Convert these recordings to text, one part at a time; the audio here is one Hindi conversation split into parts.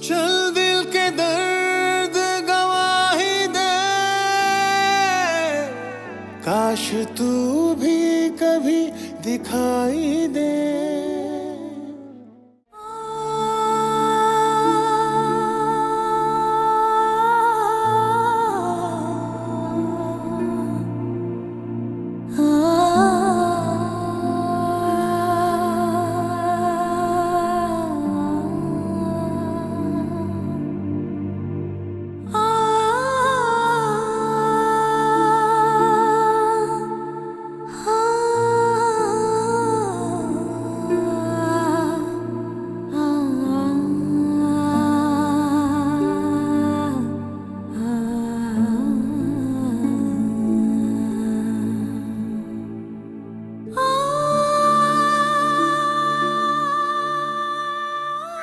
चल दिल के दर्द गवाही दे, काश तू भी कभी दिखाई दे।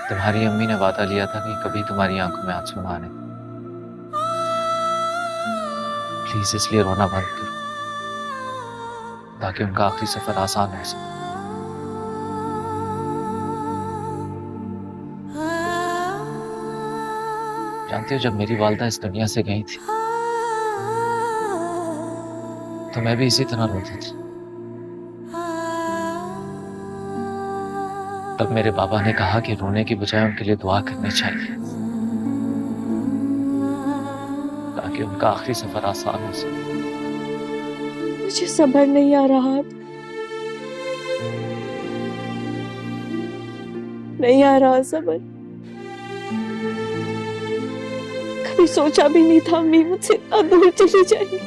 तुम्हारी अम्मी ने वादा लिया था कि कभी तुम्हारी आंखों में आंसू ना आने। प्लीज इसलिए रोना बंद करो ताकि उनका आखिरी सफर आसान हो सके। जानती हो, जब मेरी वालदा इस दुनिया से गई थी तो मैं भी इसी तरह रोता था। तब मेरे बाबा ने कहा कि रोने की बजाय उनके लिए दुआ करनी चाहिए ताकि उनका आखिरी सफर आसान हो सके। मुझे सब्र नहीं आ रहा, नहीं आ रहा सब्र। कभी सोचा भी नहीं था अम्मी मुझसे इतना दूर चली जाएंगी।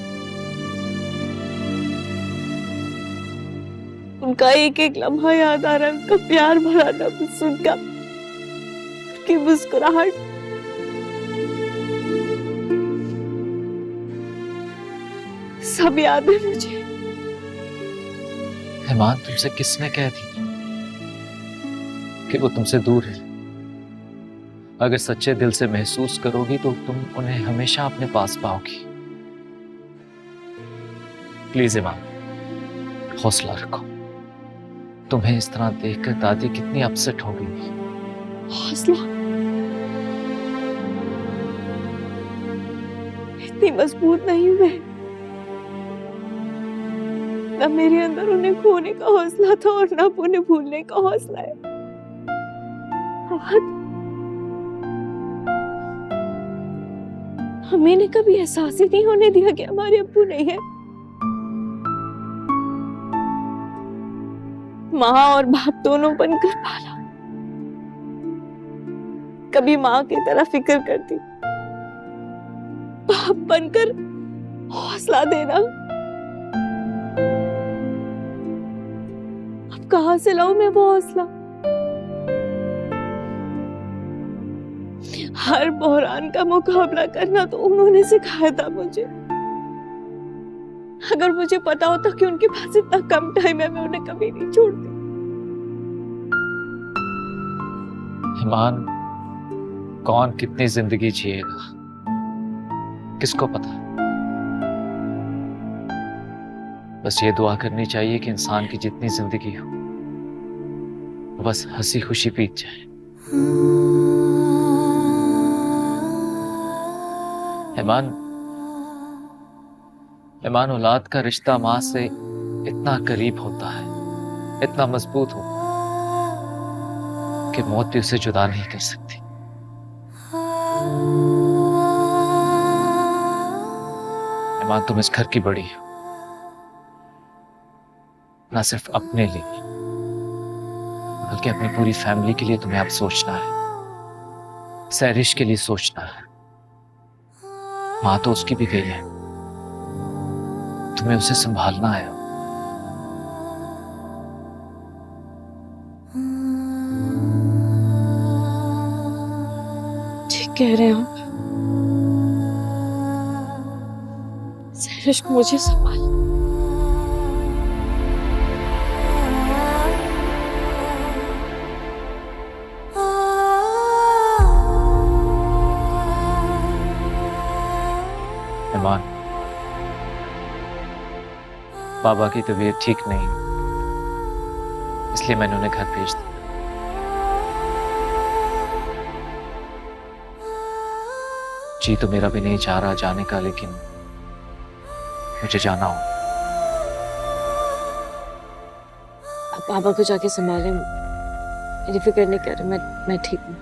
उनका एक एक लम्हा याद आ रहा है, उनका प्यार भरा लफ्ज़, उनकी मुस्कुराहट। सब याद है मुझे। ईमान, तुमसे किसने कह दी कि वो तुमसे दूर है? अगर सच्चे दिल से महसूस करोगी तो तुम उन्हें हमेशा अपने पास पाओगी। प्लीज ईमान, हौसला रखो। तुम्हें इस तरह देखकर दादी कितनी अपसेट हो गई। हौसला? इतनी मजबूत नहीं हुए। ना मेरे अंदर उन्हें खोने का हौसला था और ना उन्हें भूलने का हौसला है। हमें ने कभी एहसास ही नहीं होने दिया कि हमारे अब्बू नहीं है। माँ और बाप दोनों बनकर पाला। कभी माँ की तरह फिक्र करती, बाप बनकर हौसला देना। अब कहाँ से लाऊं मैं वो हौसला? हर बहरान का मुकाबला करना तो उन्होंने सिखाया था मुझे। अगर मुझे पता होता कि उनके पास इतना कम टाइम है, मैं उन्हें कभी नहीं छोड़ती। ईमान, कौन कितनी जिंदगी जिएगा किसको पता। बस ये दुआ करनी चाहिए कि इंसान की जितनी जिंदगी हो बस हंसी खुशी बीत जाए। ईमान, ईमान, औलाद का रिश्ता माँ से इतना करीब होता है, इतना मजबूत होता है कि मौत भी उसे जुदा नहीं कर सकती। ईमान, तुम इस घर की बड़ी हो, ना सिर्फ अपने लिए बल्कि अपनी पूरी फैमिली के लिए तुम्हें अब सोचना है। सैरिश के लिए सोचना है। माँ तो उसकी भी गई है, तुम्हें उसे संभालना है। ठीक कह रहे हो। सैरिश को मुझे संभाल। ईमान, बाबा की तबीयत ठीक नहीं, इसलिए मैंने उन्हें घर भेज दिया। जी तो मेरा भी नहीं चाह रहा जाने का, लेकिन मुझे जाना हो। आप पापा को जाके संभालें, मेरी फिक्र नहीं कर, मैं ठीक हूँ।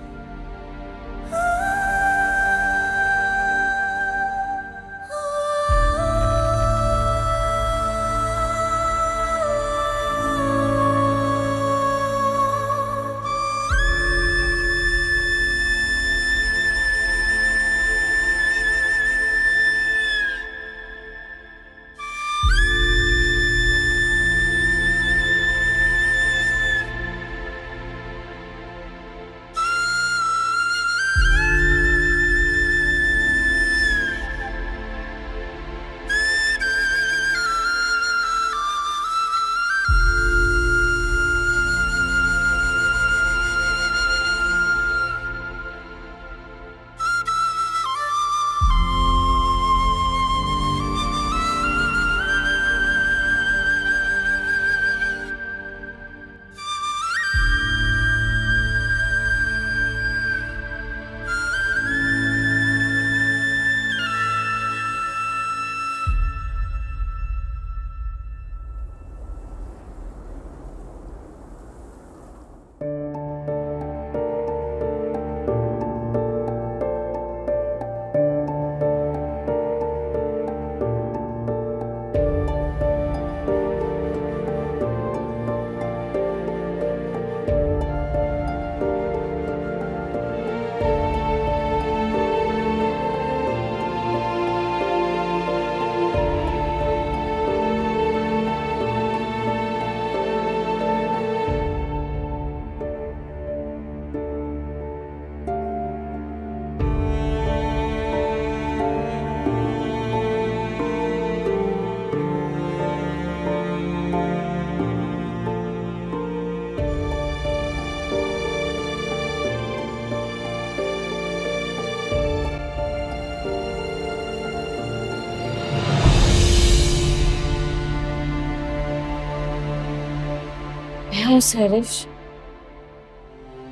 मैं हूँ सरिश,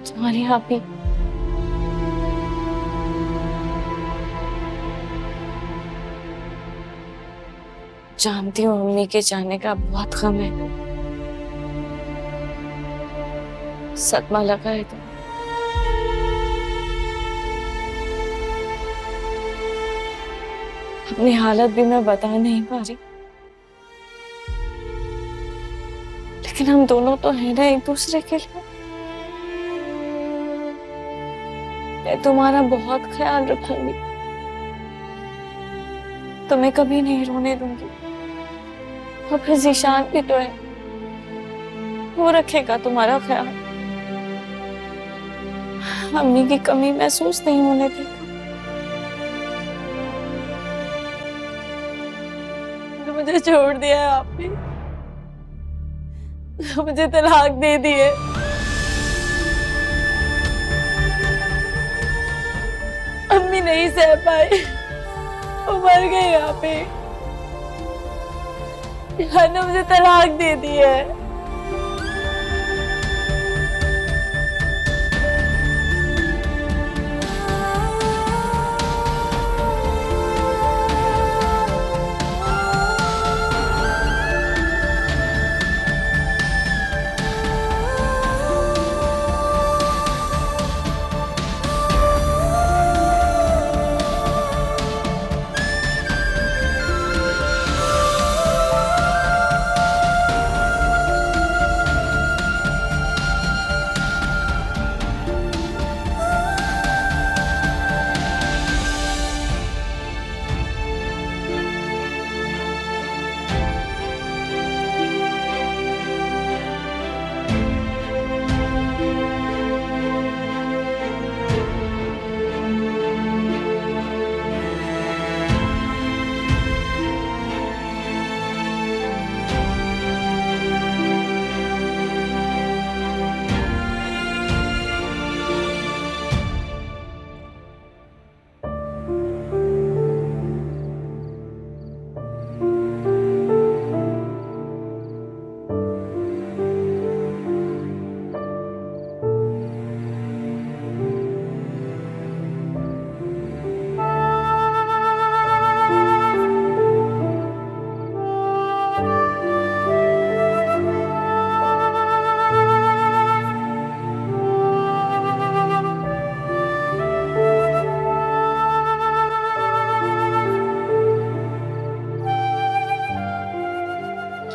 तुम्हारी आपी। जानती हूँ अम्मी के जाने का बहुत गम है, सदमा लगा है तुम्हें। अपनी हालत भी मैं बता नहीं पा रही, लेकिन हम दोनों तो हैं ना एक दूसरे के लिए। मैं तुम्हारा बहुत ख्याल रखूंगी, तुम्हें कभी नहीं रोने दूंगी। और फिर जीशान भी तो है, वो रखेगा तुम्हारा ख्याल। अम्मी की कमी महसूस नहीं होने देगा। तो मुझे छोड़ दिया है आपने, मुझे तलाक दे दी है। अम्मी नहीं सह पाए, वो मर गई यहाँ पे। यहाँ ने मुझे तलाक दे दी है।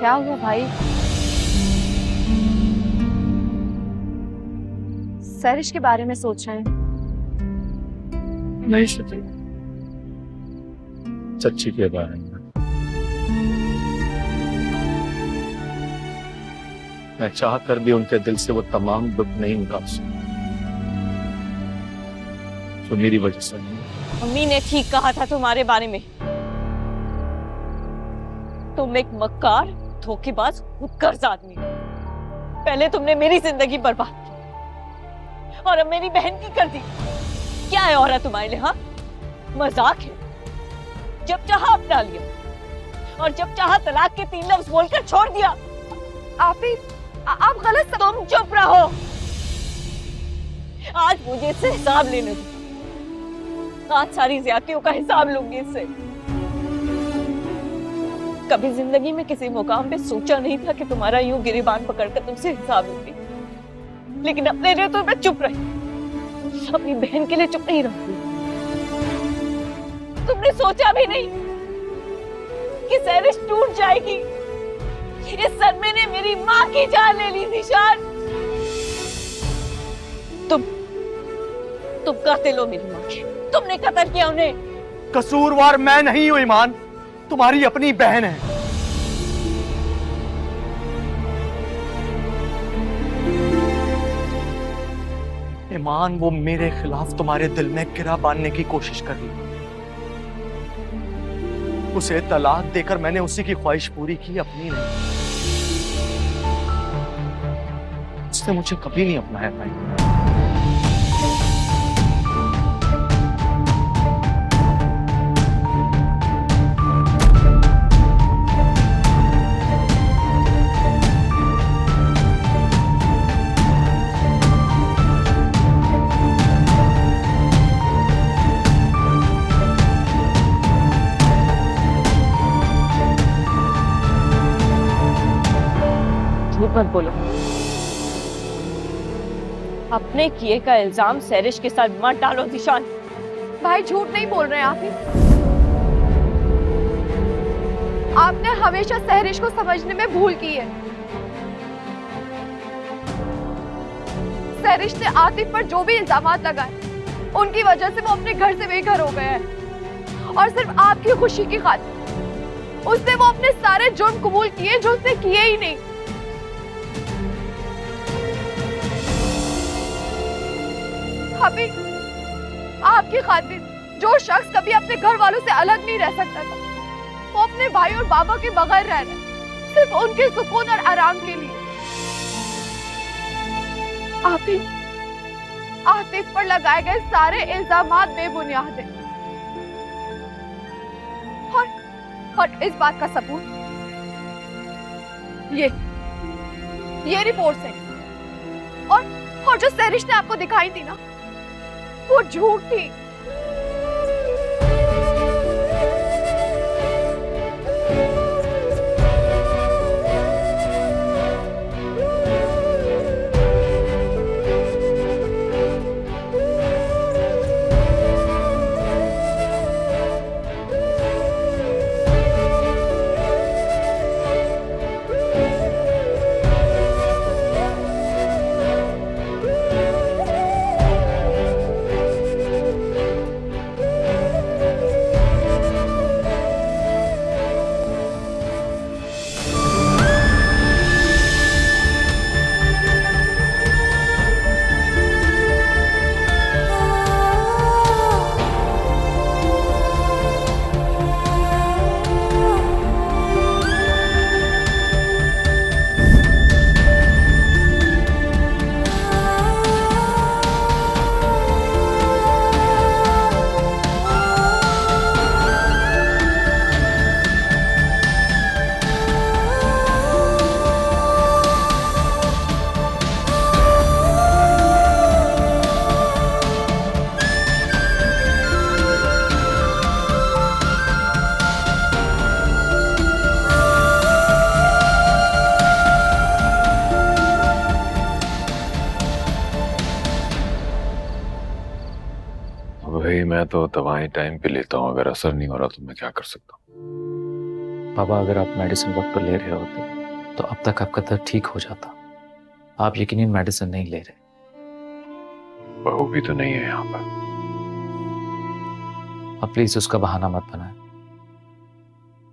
क्या हुआ भाई? सरिश के बारे में सोच रहे हैं? नहीं सची, सच्ची के बारे में मैं चाह कर भी उनके दिल से वो तमाम दुख नहीं निकाल सकता जो मेरी वजह से नहीं। मम्मी ने ठीक कहा था तुम्हारे बारे में। तुम एक मक्कार, धोखेबाज, खुदगर्ज आदमी हो। पहले तुमने मेरी जिंदगी बर्बाद की और अब मेरी बहन की कर दी। क्या है औरत तुम्हारे लिए? हाँ, मजाक है। जब चाहा अपना लिया और जब चाहा तलाक के 3 लफ्ज बोलकर छोड़ दिया। आप गलत तुम चुप रहो। आज मुझे इससे हिसाब लेने दो। आज सारी ज्यादतियों का हिसाब लूंगी इससे। कभी जिंदगी में किसी मुकाम पे सोचा नहीं था कि तुम्हारा यूं गिरेबान पकड़कर तुमसे हिसाब लूंगी, लेकिन अपने लिए तो मैं चुप रही, अपनी बहन के लिए चुप नहीं रहूंगी। तुमने सोचा भी नहीं कि सैरिश टूट जाएगी। इस सदमे ने मेरी माँ की जान ले ली। निशान, तुम कातिल हो मेरी माँ के। तुमने कत्ल किया उन्हें। कसूरवार मैं नहीं हूं ईमान, तुम्हारी अपनी बहन है। ईमान, वो मेरे खिलाफ तुम्हारे दिल में गिरा बांधने की कोशिश कर रही। उसे तलाक देकर मैंने उसी की ख्वाहिश पूरी की, अपनी नहीं। उसने मुझे कभी नहीं अपनाया भाई। झूठ मत बोलो। अपने किए का इल्जाम सैरिश के साथ मत डालो निशान। भाई झूठ नहीं बोल रहे हैं आप। आपने हमेशा सैरिश को समझने में भूल की है। सैरिश ने आतिफ पर जो भी इल्जामात लगाए, उनकी वजह से वो अपने घर से बेघर हो गया है। और सिर्फ आपकी खुशी की खातिर उसने वो अपने सारे जुर्म कबूल किए जो उसने किए ही नहीं। अभी आपकी खातिर जो शख्स कभी अपने घर वालों से अलग नहीं रह सकता था, वो अपने भाई और बाबा के बगैर रह रहे, सिर्फ उनके सुकून और आराम के लिए। आतिफ पर लगाए गए सारे इल्जामात बेबुनियाद हैं। और इस बात का सबूत ये रिपोर्ट है। और जो सैरिश ने आपको दिखाई थी ना, वो झूठ थी। भाई मैं तो दवाएं टाइम पे लेता हूँ, अगर असर नहीं हो रहा तो मैं क्या कर सकता हूँ। बाबा, अगर आप मेडिसिन वक्त पर ले रहे होते तो अब तक आपका दर्द ठीक हो जाता। आप यकीनन मेडिसिन नहीं ले रहे। बहू भी तो नहीं है यहाँ पर। अब प्लीज उसका बहाना मत बनाएं।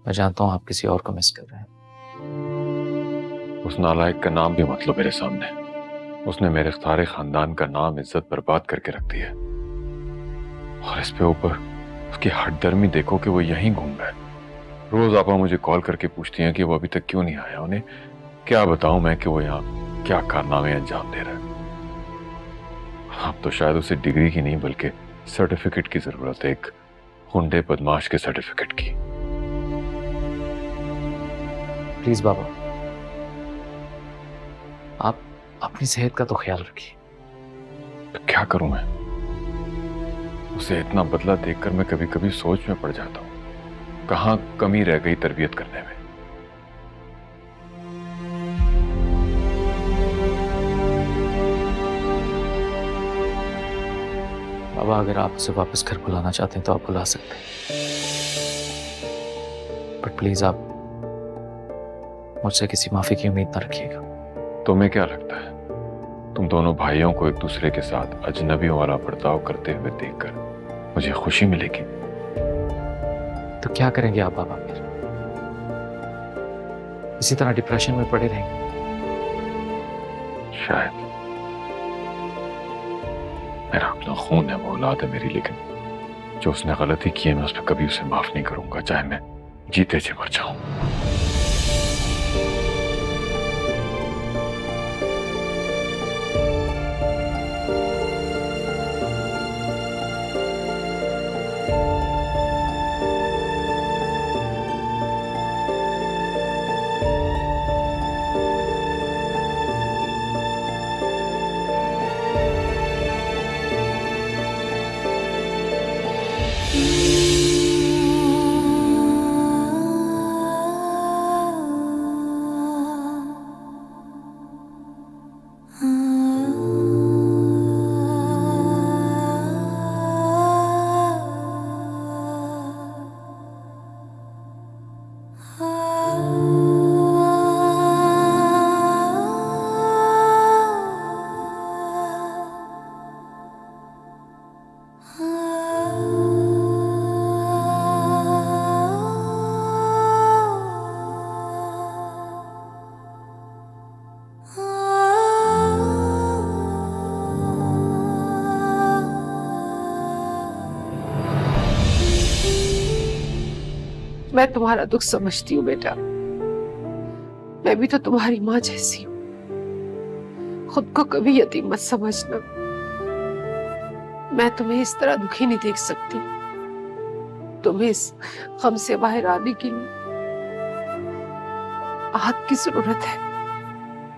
मैं जानता हूं आप किसी और को मिस कर रहे हैं। उस नालायक का नाम भी मत लो मेरे सामने। उसने मेरे सारे खानदान का नाम इज्जत बर्बाद करके रख दी है। और इस पे ऊपर उसकी हठधर्मी देखो कि वो यहीं घूम रहा है। रोज आपा मुझे कॉल करके पूछती हैं कि वो अभी तक क्यों नहीं आया। उन्हें क्या बताऊं मैं कि वो यहाँ क्या कारनामे अंजाम दे रहा है। अब तो शायद उसे डिग्री की नहीं बल्कि सर्टिफिकेट की जरूरत है, एक गुंडे बदमाश के सर्टिफिकेट की। प्लीज बाबा, आप अपनी सेहत का तो ख्याल रखिए। तो क्या करूं मैं? उसे इतना बदला देखकर मैं कभी कभी सोच में पड़ जाता हूं, कहां कमी रह गई तरबियत करने में। बाबा, अगर आप उसे वापस घर बुलाना चाहते हैं तो आप बुला सकते हैं, बट प्लीज आप मुझसे किसी माफी की उम्मीद ना रखिएगा। तुम्हें क्या लगता है तुम दोनों भाइयों को एक दूसरे के साथ अजनबियों वाला बर्ताव करते हुए देखकर मुझे खुशी मिलेगी? तो क्या करेंगे आप बाबा फिर? इसी तरह डिप्रेशन में पड़े रहेंगे? शायद। मेरा अपना खून है, वो औलाद है मेरी, लेकिन जो उसने गलती की है मैं उस पर कभी उसे माफ नहीं करूंगा, चाहे मैं जीते जी मर जाऊं। मैं तुम्हारा दुख समझती हूँ बेटा। मैं भी तो तुम्हारी माँ जैसी हूँ। खुद को कभी यतीम मत समझना। मैं तुम्हें इस तरह दुखी नहीं देख सकती। तुम्हें इस गम से बाहर आने के लिए हाथ की जरूरत है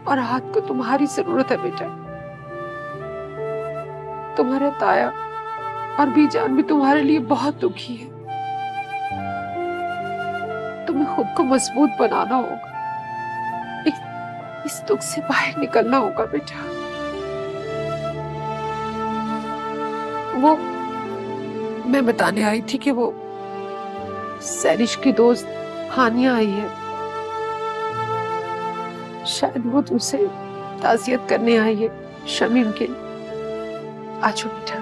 और हाथ को तुम्हारी जरूरत है बेटा। तुम्हारे ताया और बीजान भी तुम्हारे लिए बहुत दुखी है। तुम्हें खुद को मजबूत बनाना होगा। इस दुख से बाहर निकलना होगा बेटा। वो मैं बताने आई थी कि वो सैरिश की दोस्त हानिया आई है। शायद वो तुमसे ताज़ियत करने आई है शमीम के लिए। आजो बेटा।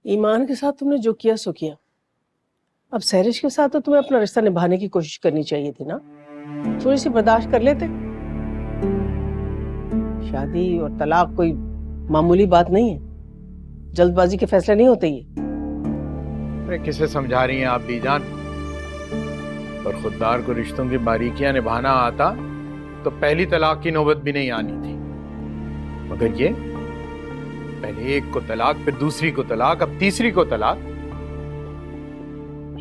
ईमान के साथ तुमने जो किया सो किया। अब सैरिश के साथ तो तुम्हें अपना रिश्ता निभाने की कोशिश करनी चाहिए थी ना। थोड़ी सी बर्दाश्त कर लेते। शादी और तलाक कोई मामूली बात नहीं है। जल्दबाजी के फैसले नहीं होते ये। अरे किसे समझा रही हैं आप बीजान? पर खुददार को रिश्तों की बारीकियां निभाना आता तो पहली तलाक की नौबत भी नहीं आनी थी, मगर ये पहले एक को तलाक, फिर दूसरी को तलाक, अब तीसरी को तलाक।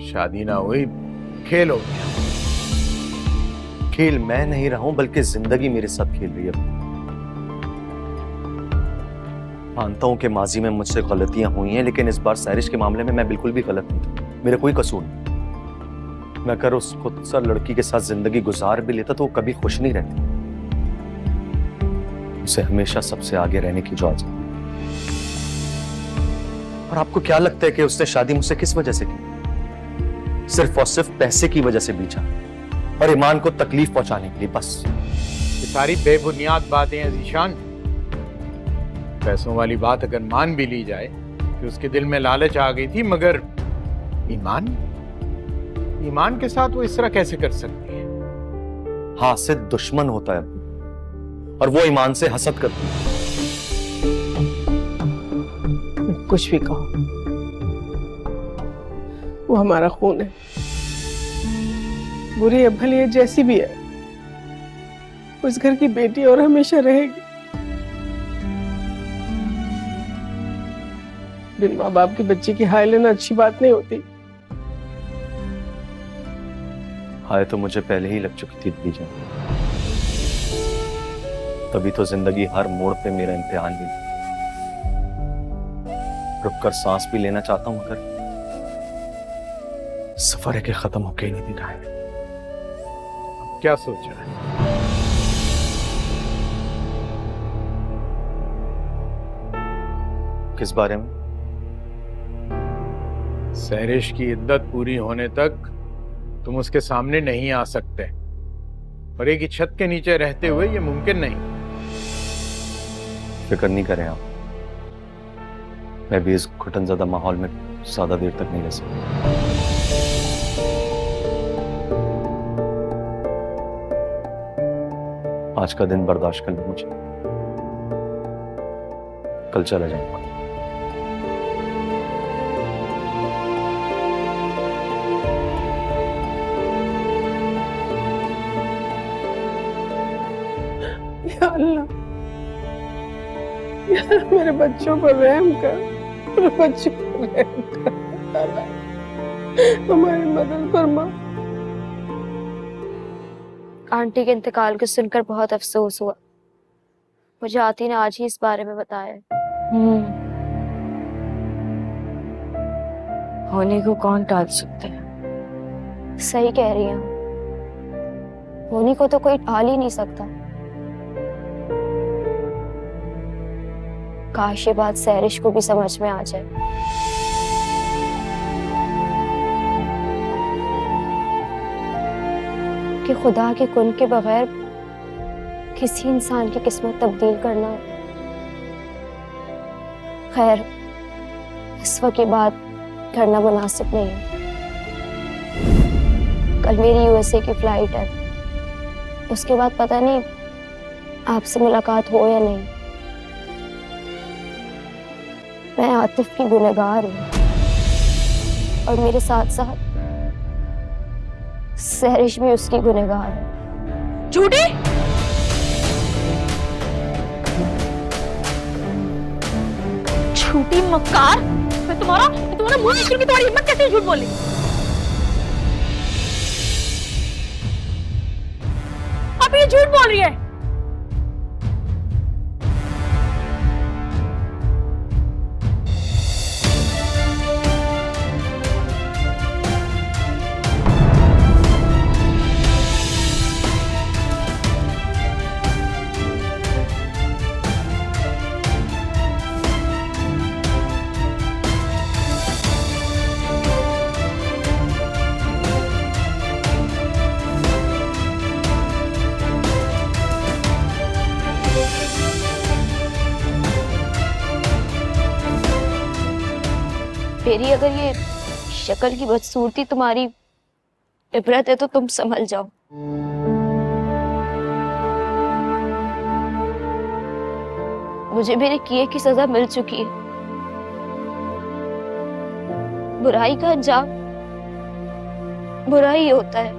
शादी ना हुई, खेल हो गया। खेल मैं नहीं रहा हूं, बल्कि जिंदगी मेरे साथ खेल रही है। मानता हूं कि माजी में मुझसे गलतियां हुई हैं, लेकिन इस बार सैरिश के मामले में मैं बिल्कुल भी गलत नहीं था। मेरा कोई कसूर नहीं। मैं अगर उस खुदसर लड़की के साथ जिंदगी गुजार भी लेता तो वो कभी खुश नहीं रहती। उसे हमेशा सबसे आगे रहने की इजाजत। और आपको क्या लगता है कि उसने शादी मुझसे किस वजह से की? सिर्फ और सिर्फ पैसे की वजह से बीचा, और ईमान को तकलीफ पहुंचाने के लिए, बस। ये सारी बेबुनियाद बातें हैं ज़ीशान। पैसों वाली बात अगर मान भी ली जाए कि उसके दिल में लालच आ गई थी, मगर ईमान के साथ वो इस तरह कैसे कर सकती है? हासिद दुश्मन होता है और वो ईमान से हसद करती है। कुछ भी कहो, वो हमारा खून है। बुरी है भली है, जैसी भी है, उस घर की बेटी और हमेशा रहेगी। बिन माँ बाप की बच्ची की हाय लेना अच्छी बात नहीं होती। हाय तो मुझे पहले ही लग चुकी थी दीजिए, तभी तो जिंदगी हर मोड़ पे मेरा इम्तिहान भी। रुककर सांस भी लेना चाहता हूं, मगर सफर है कि खत्म होके ही नहीं दिख रहा है। क्या सोचा है? किस बारे में? सहरिश की इद्दत पूरी होने तक तुम उसके सामने नहीं आ सकते, और एक ही छत के नीचे रहते हुए ये मुमकिन नहीं। फिक्र नहीं करें आप, मैं भी इस घुटनज़दा माहौल में ज्यादा देर तक नहीं रह सकता। आज का दिन बर्दाश्त कर लो मुझे, कल चला जाऊंगा। या अल्लाह, मेरे बच्चों पर रहम कर, मेरे बच्चों पर रहम कर, अल्लाह हमारी मदद फरमा। आंटी के इंतकाल को सुनकर बहुत अफसोस हुआ। मुझे आती ने आज ही इस बारे में बताया। होने को कौन टाल सकता है? सही कह रही हैं, होनी को तो कोई टाल ही नहीं सकता। काश ये बात सहरिश को भी समझ में आ जाए। कि खुदा के कुन के बगैर किसी इंसान की किस्मत तब्दील करना, खैर इस वक्त ये बात करना मुनासिब नहीं है। कल मेरी यूएसए की फ्लाइट है, उसके बाद पता नहीं आपसे मुलाकात हो या नहीं। मैं आतिफ की गुनहगार हूँ, और मेरे साथ साथ सहरिश भी उसकी गुनहगार है। झूठी! झूठी मक्कार! मैं तुम्हारा मुंह नहीं छूऊंगी। तुम्हारी हिम्मत कैसे झूठ बोली? अब ये झूठ बोल रही है। मेरी अगर ये शक्ल की बदसूरती तुम्हारी इबरत है तो तुम संभल जाओ। मुझे मेरे किए की सजा मिल चुकी है। बुराई का अंजाम बुराई होता है।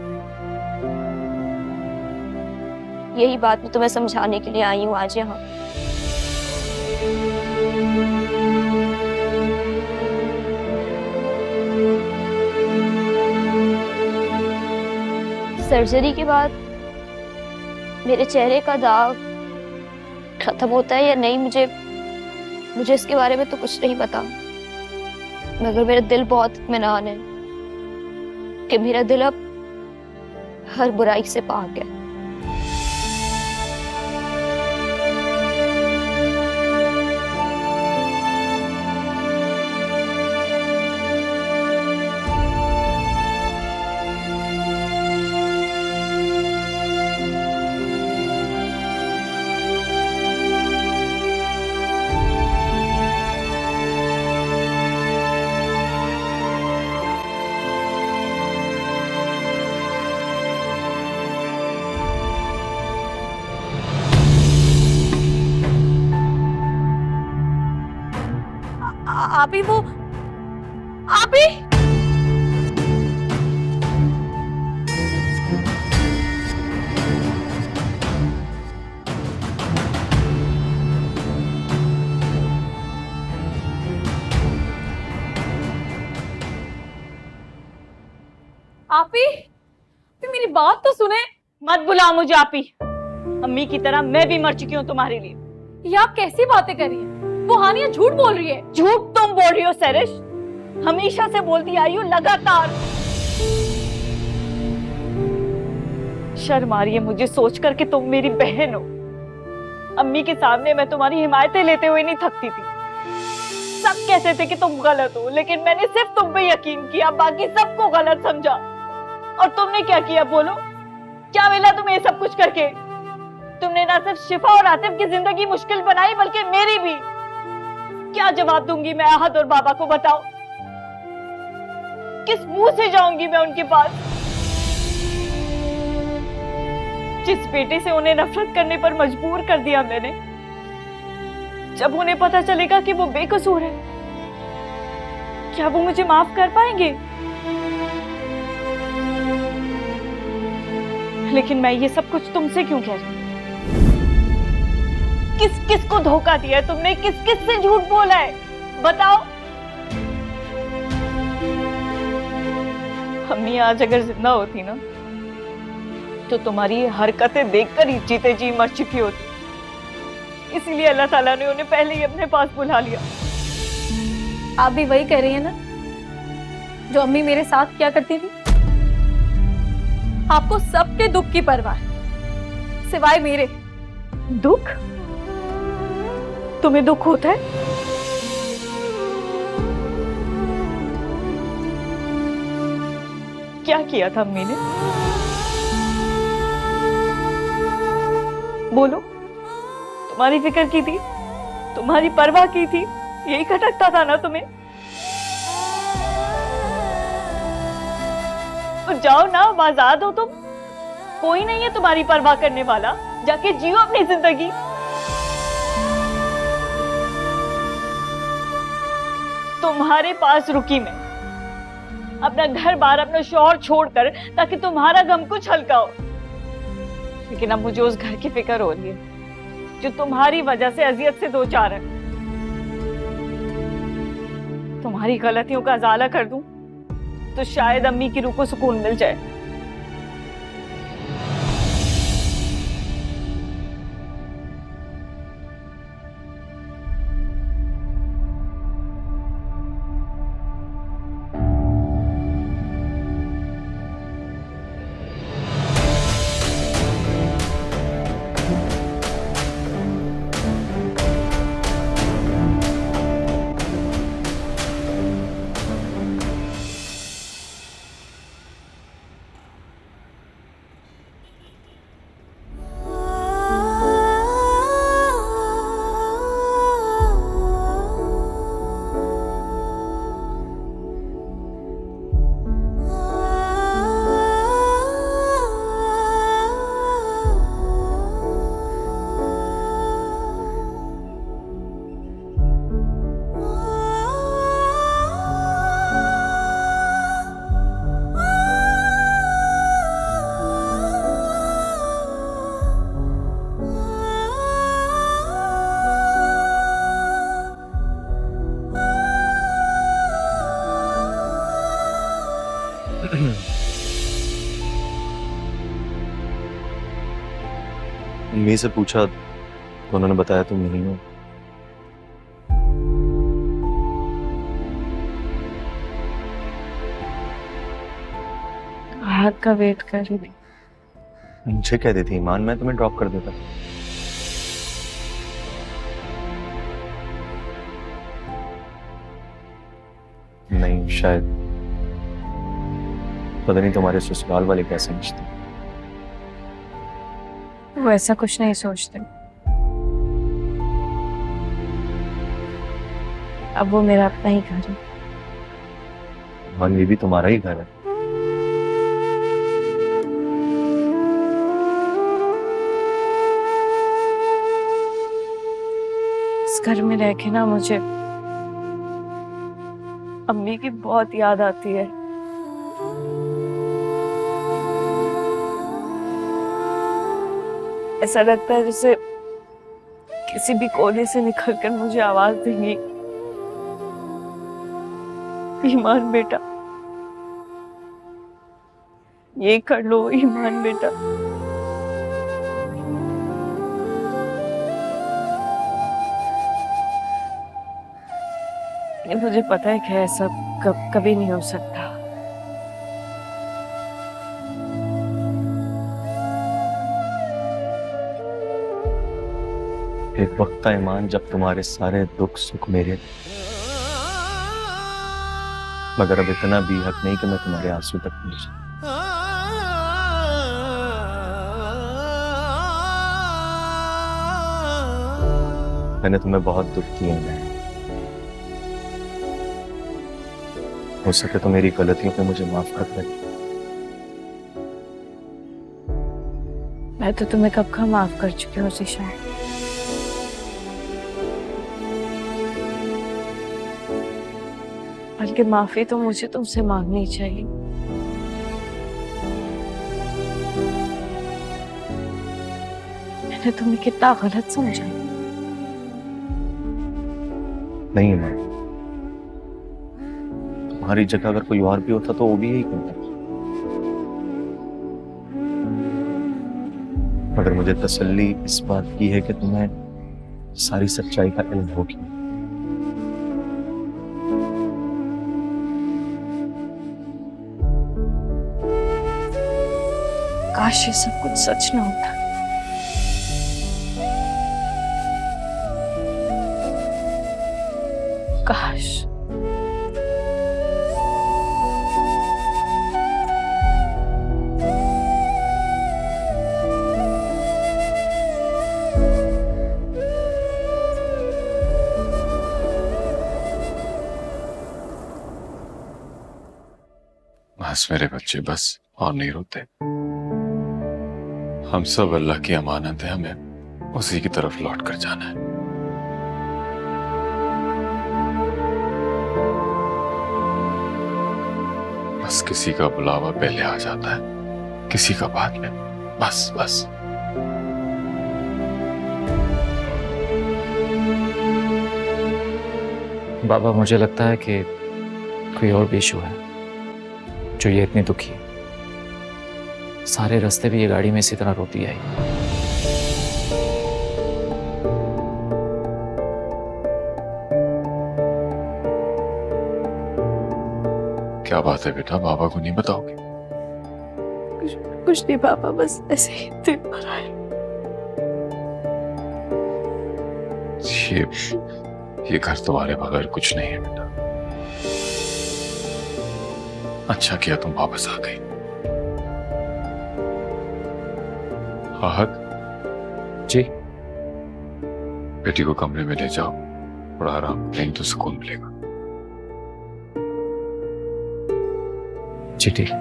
यही बात मैं तुम्हें समझाने के लिए आई हूँ आज यहाँ। सर्जरी के बाद मेरे चेहरे का दाग खत्म होता है या नहीं, मुझे इसके बारे में तो कुछ नहीं पता, मगर मेरा दिल बहुत इत्मीनान है कि मेरा दिल अब हर बुराई से पाक है। आप ही वो आप ही मेरी बात तो सुने। मत बुलाओ मुझे आपी। अम्मी की तरह मैं भी मर चुकी हूँ तुम्हारे लिए। ये आप कैसी बातें कर रही हैं? वो हानिया झूठ बोल रही है। झूठ तुम बोल रही हो सैरिश, हमेशा से बोलती आई हो लगातार। शर्म आ रही है मुझे सोच कर कि तुम मेरी बहन हो। अम्मी के सामने मैं तुम्हारी हिमायतें लेते हुए नहीं थकती थी। सब कहते थे कि तुम गलत हो, लेकिन मैंने सिर्फ तुम पे यकीन किया, बाकी सबको गलत समझा। और तुमने क्या किया बोलो? क्या मिला तुम्हें ये सब कुछ करके? तुमने ना सिर्फ शिफा और आतिफ की जिंदगी मुश्किल बनाई, बल्कि मेरी भी। क्या जवाब दूंगी मैं अहद और बाबा को, बताओ? किस मुंह से जाऊंगी मैं उनके पास? जिस बेटे से उन्हें नफरत करने पर मजबूर कर दिया मैंने, जब उन्हें पता चलेगा कि वो बेकसूर है, क्या वो मुझे माफ कर पाएंगे? लेकिन मैं ये सब कुछ तुमसे क्यों कह रही हूं? किस किस को धोखा दिया है तुमने? किस किस से झूठ बोला है? बताओ। अम्मी आज अगर जिंदा होती ना, तो तुम्हारी ये हरकतें देखकर ही जीते जी मर चुकी होती। इसीलिए अल्लाह ताला ने उन्हें पहले ही अपने पास बुला लिया। आप भी वही कह रही हैं ना जो अम्मी मेरे साथ क्या करती थी? आपको सबके दुख की परवाह है, सिवाय मेरे। दुख? तुम्हें दुख होता है? क्या किया था अम्मी ने? बोलो। तुम्हारी फिक्र की थी, तुम्हारी परवाह की थी, यही खटकता था ना तुम्हें? तो जाओ ना, आजाद हो तुम। कोई नहीं है तुम्हारी परवाह करने वाला। जाके जियो अपनी जिंदगी। तुम्हारे पास रुकी मैं, अपना घर बार, अपना शौहर छोड़कर, ताकि तुम्हारा गम कुछ हल्का हो। लेकिन अब मुझे उस घर की फिक्र हो रही है जो तुम्हारी वजह से अजियत से दो चार है। तुम्हारी गलतियों का अजाला कर दूं तो शायद अम्मी की रूह को सुकून मिल जाए। उन्हीं से पूछा तो उन्होंने बताया तुम नहीं हो। हाथ का वेट कर रही थी। मुझे कह देती ईमान, मैं तुम्हें ड्रॉप कर देता। नहीं, शायद पता नहीं तुम्हारे ससुराल वाले कैसे समझते। वो ऐसा कुछ नहीं सोचते। अब वो मेरा अपना ही घर है। हाँ, ये भी तुम्हारा ही घर है। इस घर में रह के ना मुझे अम्मी की बहुत याद आती है। ऐसा लगता है जैसे किसी भी कोने से निकलकर मुझे आवाज देंगी, ईमान बेटा, ये कर लो, ईमान बेटा। मुझे पता है कि ऐसा कभी नहीं हो सकता। एक वक्त था ईमान जब तुम्हारे सारे दुख सुख मेरे, मगर अब इतना भी हक नहीं कि मैं तुम्हारे आंसू तक पहुंच। मैंने तुम्हें बहुत दुख किए हैं। हो सके तो मेरी गलतियों पे मुझे माफ कर दे। मैं तो तुम्हें कब का माफ कर चुकी हूँ ज़ीशान। बल्कि माफी तो मुझे तुमसे मांगनी चाहिए। मैंने तुम्हें कितना गलत समझा। नहीं ईमान, तुम्हारी जगह अगर कोई और भी होता तो वो भी यही करता। मगर मुझे तसल्ली इस बात की है कि तुम्हें सारी सच्चाई का इल्म होगी। काश ये सब कुछ सच ना होता। काश। बस मेरे बच्चे, बस और नहीं रोते। हम सब अल्लाह की अमानत है, हमें उसी की तरफ लौट कर जाना है। बस किसी का बुलावा पहले आ जाता है, किसी का बाद में। बस बस। बाबा, मुझे लगता है कि कोई और भी इशू है जो ये इतनी दुखी है। सारे रास्ते भी ये गाड़ी में इसी तरह रोती आई। क्या बात है बेटा, बाबा को नहीं बताओगे? कुछ नहीं पापा, बस ऐसे ही दिल भर आए। ये घर तुम्हारे बगैर कुछ नहीं है बेटा। अच्छा किया तुम वापस आ गई। आहत जी। बेटी को कमरे में ले जाओ, थोड़ा आराम करेंगे तो सुकून मिलेगा। जी ठीक।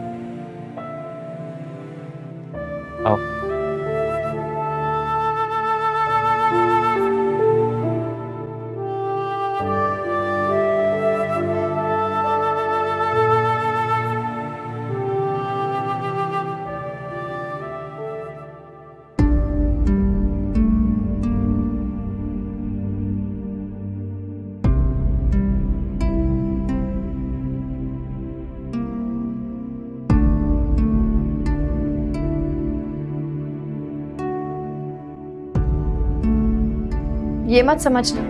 आओ। ये मत समझना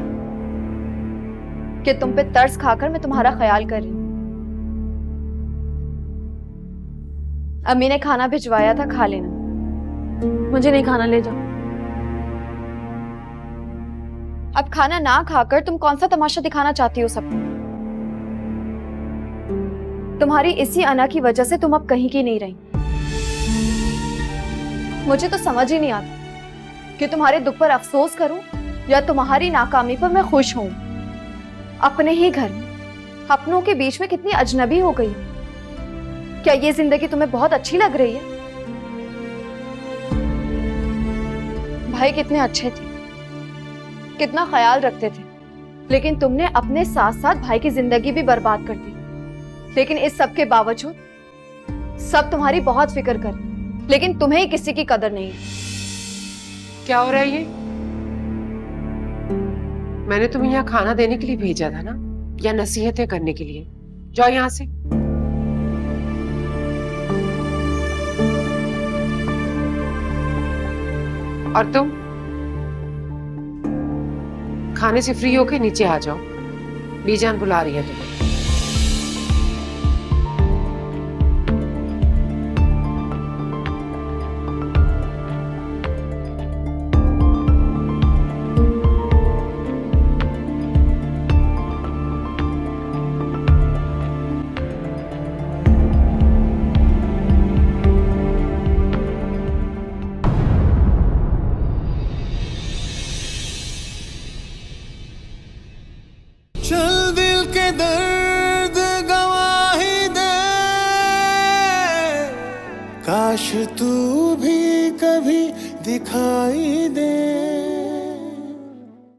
कि तुम पे तरस खाकर मैं तुम्हारा ख्याल कर रही हूँ। अम्मी ने खाना भिजवाया था, खा लेना। मुझे नहीं खाना, ले जाओ। अब खाना ना खाकर तुम कौन सा तमाशा दिखाना चाहती हो सबको? तुम्हारी इसी अना की वजह से तुम अब कहीं की नहीं रही। मुझे तो समझ ही नहीं आता कि तुम्हारे दुख पर अफसोस करूं या तुम्हारी नाकामी पर मैं खुश हूं। अपने ही घर में अपनों के बीच में कितनी अजनबी हो गई। क्या ये जिंदगी तुम्हें बहुत अच्छी लग रही है? भाई कितने अच्छे थे, कितना ख्याल रखते थे, लेकिन तुमने अपने साथ साथ भाई की जिंदगी भी बर्बाद कर दी। लेकिन इस सब के बावजूद सब तुम्हारी बहुत फिक्र कर, लेकिन तुम्हें ही किसी की कदर नहीं है। क्या हो रहा है ये? मैंने तुम्हें यहाँ खाना देने के लिए भेजा था ना, या नसीहतें करने के लिए? जाओ यहाँ से। और तुम खाने से फ्री होके नीचे आ जाओ, बीजान बुला रही है तुम्हें। चल दिल के दर्द गवाही दे, काश तू भी कभी दिखाई दे।